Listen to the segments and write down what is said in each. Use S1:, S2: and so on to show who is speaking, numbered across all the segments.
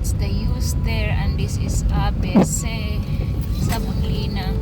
S1: That's the use there, and this is ABC Savonlinna.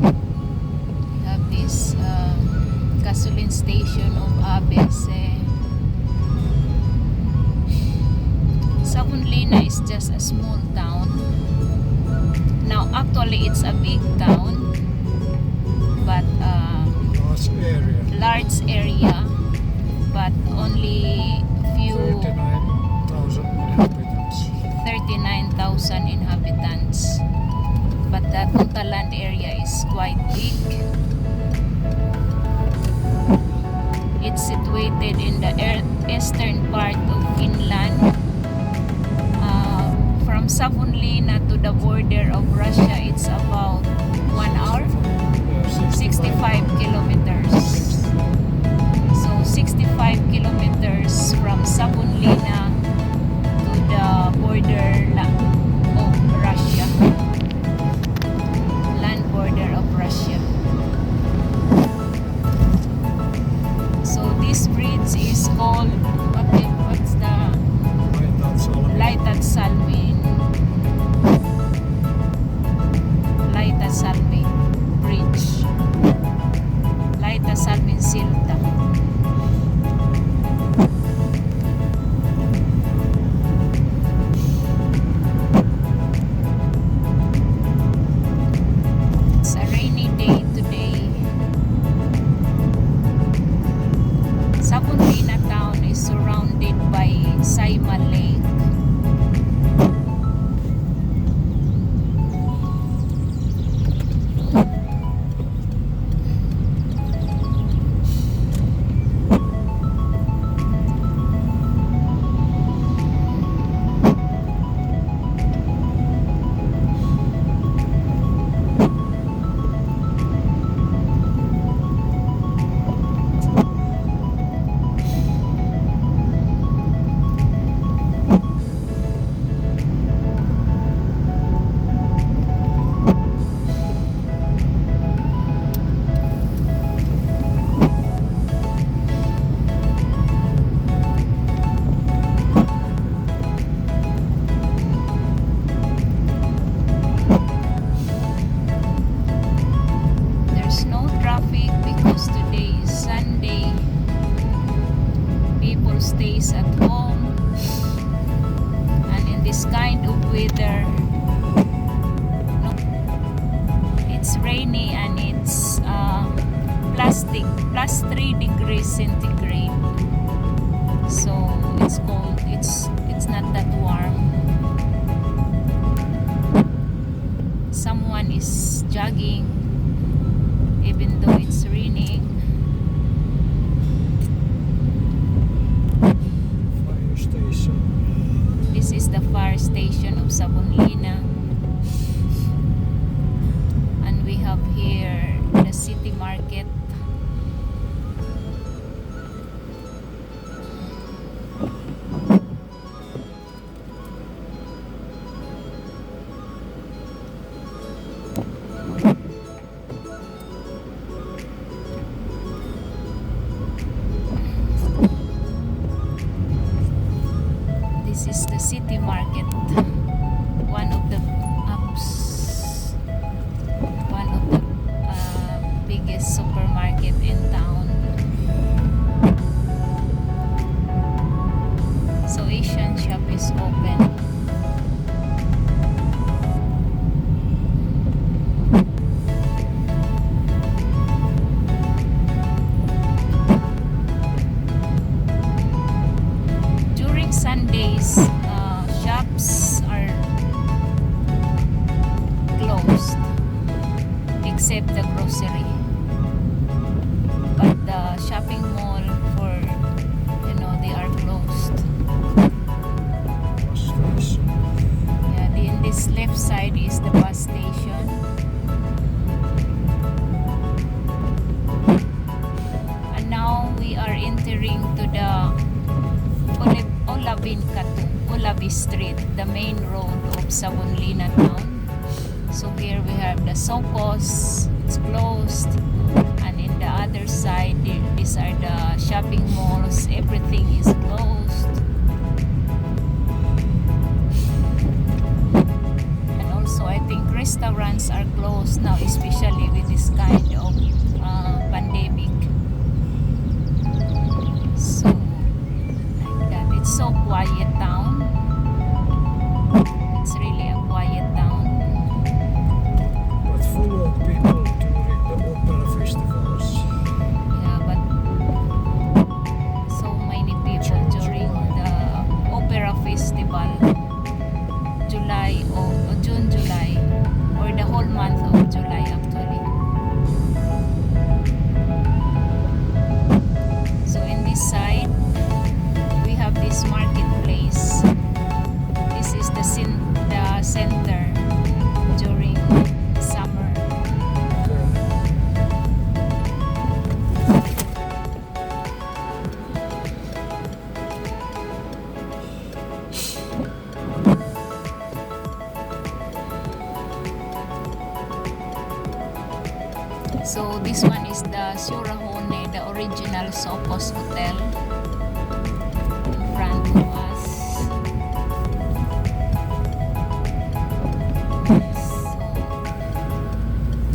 S1: We have this gasoline station of ABC. Savonlinna is just a small town. Now actually it's a big town, but large area, but only few 39,000 inhabitants. But the total land area is quite big. It's situated in the eastern part of Finland. From Savonlinna to the border of Russia, it's about 1 hour, 65 kilometers. So 65 kilometers from Savonlinna to the border of Russia, land border of Russia. So this bridge is called what's the Salmi Bridge, Salmin Silta. It's a rainy day today. Savonlinna town is surrounded by Saima Lake. Stays at home, and in this kind of weather, it's rainy and it's plus 3 degrees centigrade, so it's cold. It's not that warm. Someone is jogging even though it's raining. This is the fire station of Savonlinna, and we have here the city market. This is the city market, one of the biggest supermarket in town. So Asian shop is open. During Sundays, shops are closed except the grocery, but the shopping mall, for they are closed. Yeah, in this left side is the bus station, and now we are entering to the Olavi Street, the main road of Savonlinna town. So here we have the Sokos, it's closed, and in the other side this the Surahone, the original Sopos Hotel in front of us. So,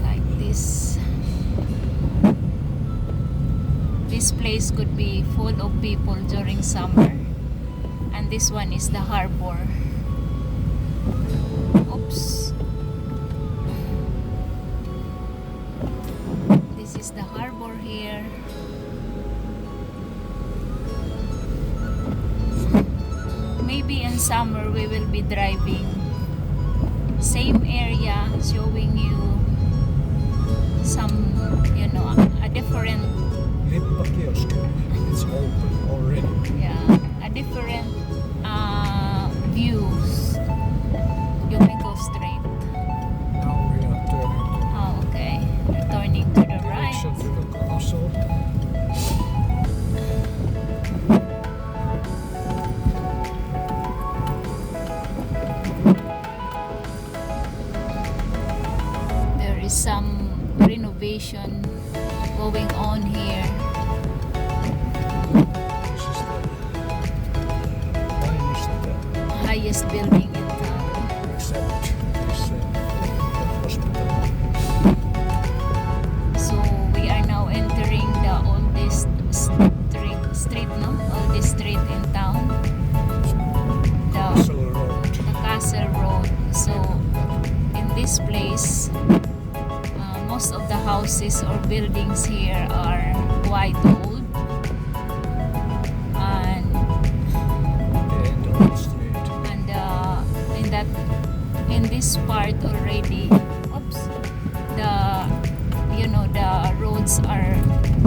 S1: like this. This place could be full of people during summer. And this one is the harbor. Oops. This is the harbor here. Maybe in summer we will be driving same area, showing you some, you know, a different
S2: It's open already.
S1: yeah, a different views. You may go straight.
S2: Now we are turning
S1: Oh, okay. We're turning to the right.
S2: direction to the castle.
S1: There is some renovation going on here.
S2: This is the
S1: Highest building in town.
S2: except this hospital.
S1: So we are now entering the oldest street, no? Oldest street in town.
S2: Castle Road.
S1: The Castle Road. So in this place, most of the houses or buildings here are quite old. And
S2: The end of the street.
S1: in this part already, oops, the roads are,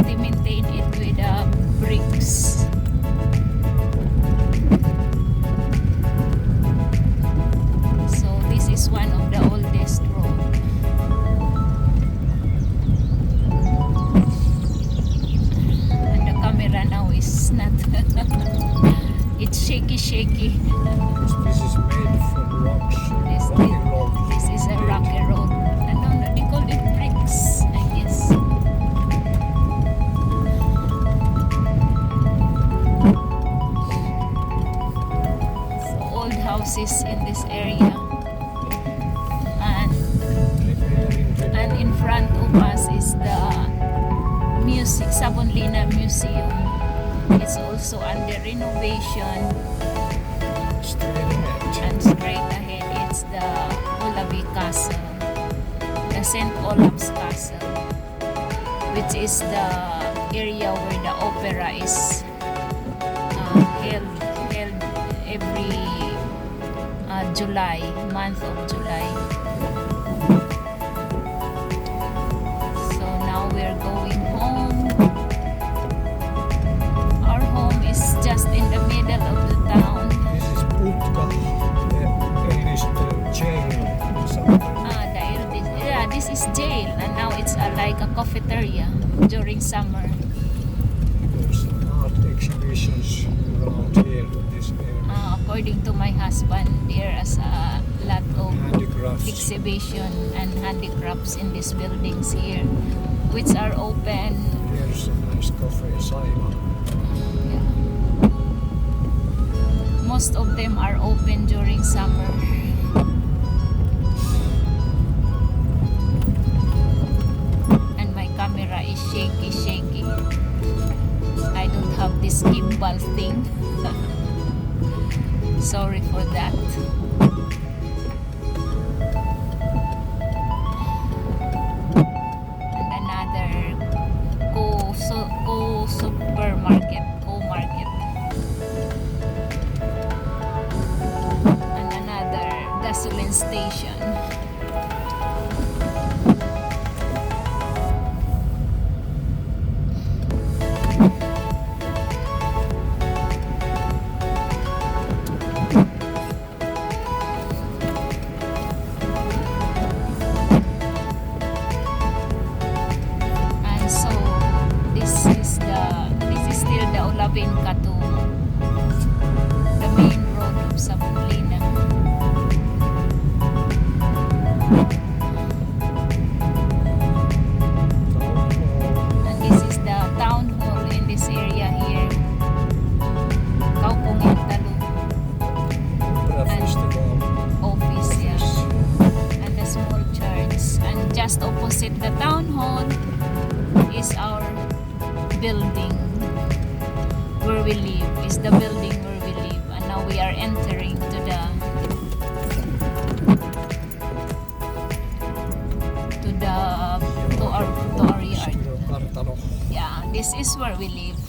S1: they maintain it with bricks. So this is one of the oldest road. And the camera now is not it's shaky.
S2: This is made from rocks. Rocky road.
S1: This is a rocky road. No, they call it bricks, I guess. So old houses in this area. And in front of us is the Savonlinna Museum. It's also under renovation.
S2: Straight ahead.
S1: And straight ahead it's the Olavi Castle, the St. Olaf's Castle, which is the area where the opera is held every month of July. So now we're going home. Our home is just in the middle of the town.
S2: This is Putka, the eldest jail in somewhere.
S1: Yeah, this is jail, and now it's like a cafeteria during summer.
S2: There's some art exhibitions around here in this area.
S1: According to my husband, there is a lot of
S2: Handicrafts.
S1: exhibition and handicrafts in these buildings here, which are open.
S2: There's a nice cafe, Saima.
S1: Yeah. Most of them are open during summer. And my camera is shaky. I don't have this gimbal thing. Sorry for that. And another co-market. And another gasoline station. And so this is still the Olavinka to the main road of Savonlinna. just opposite the town hall is our building where we live. Is the building where we live, and now we are entering to our yard.
S2: Kartano.
S1: Yeah, this is where we live.